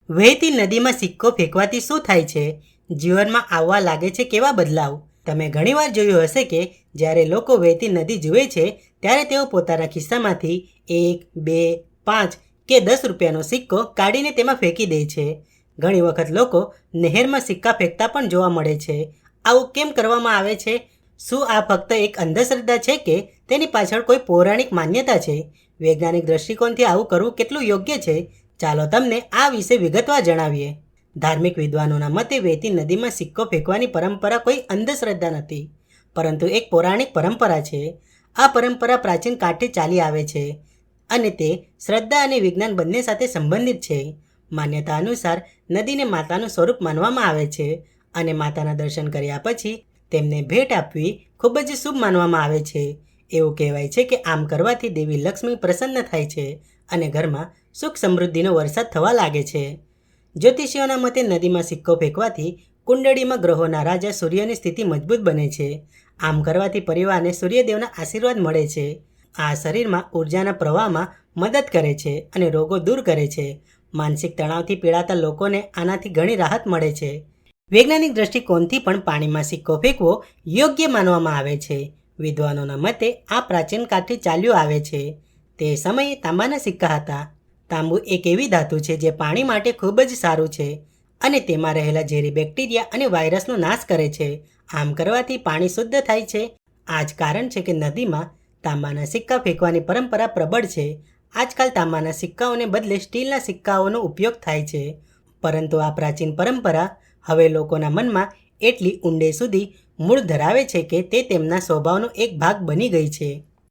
વહેતી નદીમાં સિક્કો ફેંકવાથી શું થાય છે? જીવનમાં આવવા લાગે છે કેવા બદલાવ? તમે ઘણીવાર જોયું હશે કે જ્યારે લોકો વહેતી નદી જુએ છે ત્યારે તેઓ પોતાના ખિસ્સામાંથી 1, 2, 5 કે 10 રૂપિયાનો સિક્કો કાઢીને તેમાં ફેંકી દે છે. ઘણી વખત લોકો નહેરમાં સિક્કા ફેંકતા પણ જોવા મળે છે. આવું કેમ કરવામાં આવે છે? શું આ ફક્ત એક અંધશ્રદ્ધા છે કે તેની પાછળ કોઈ પૌરાણિક માન્યતા છે? વૈજ્ઞાનિક દ્રષ્ટિકોણથી આવું કરવું કેટલું યોગ્ય છે? ચાલો તમને આ વિશે વિગતવાર જણાવીએ. ધાર્મિક વિદ્વાનોના મતે વહેતી નદીમાં સિક્કો ફેંકવાની પરંપરા કોઈ અંધશ્રદ્ધા નથી, પરંતુ એક પૌરાણિક પરંપરા છે. આ પરંપરા પ્રાચીન કાળથી ચાલી આવે છે અને તે શ્રદ્ધા અને વિજ્ઞાન બંને સાથે સંબંધિત છે. માન્યતા અનુસાર નદીને માતાનું સ્વરૂપ માનવામાં આવે છે અને માતાના દર્શન કર્યા પછી તેમને ભેટ આપવી ખૂબ જ શુભ માનવામાં આવે છે. એવું કહેવાય છે કે આમ કરવાથી દેવી લક્ષ્મી પ્રસન્ન થાય છે અને ઘરમાં સુખ સમૃદ્ધિનો વરસાદ થવા લાગે છે. જ્યોતિષીઓના મતે નદીમાં સિક્કો ફેંકવાથી કુંડળીમાં ગ્રહોના રાજા સૂર્યની સ્થિતિ મજબૂત બને છે. આમ કરવાથી પરિવારને સૂર્યદેવના આશીર્વાદ મળે છે. આ શરીરમાં ઉર્જાના પ્રવાહમાં મદદ કરે છે અને રોગો દૂર કરે છે. માનસિક તણાવથી પીડાતા લોકોને આનાથી ઘણી રાહત મળે છે. વૈજ્ઞાનિક દ્રષ્ટિકોણથી પણ પાણીમાં સિક્કો ફેંકવો યોગ્ય માનવામાં આવે છે. વિદ્વાનોના મતે આ પ્રાચીન કાળથી ચાલ્યું આવે છે. તે સમયે તાંબાના સિક્કા હતા. તાંબુ એક એવી ધાતુ છે જે પાણી માટે ખૂબ જ સારું છે અને તેમાં રહેલા ઝેરી બેક્ટેરિયા અને વાયરસનો નાશ કરે છે. આમ કરવાથી પાણી શુદ્ધ થાય છે. આ જ કારણ છે કે નદીમાં તાંબાના સિક્કા ફેંકવાની પરંપરા પ્રબળ છે. આજકાલ તાંબાના સિક્કાઓને બદલે સ્ટીલના સિક્કાઓનો ઉપયોગ થાય છે, પરંતુ આ પ્રાચીન પરંપરા હવે લોકોના મનમાં એટલી ઊંડે સુધી મૂળ ધરાવે છે કે તે તેમના સ્વભાવનો એક ભાગ બની ગઈ છે.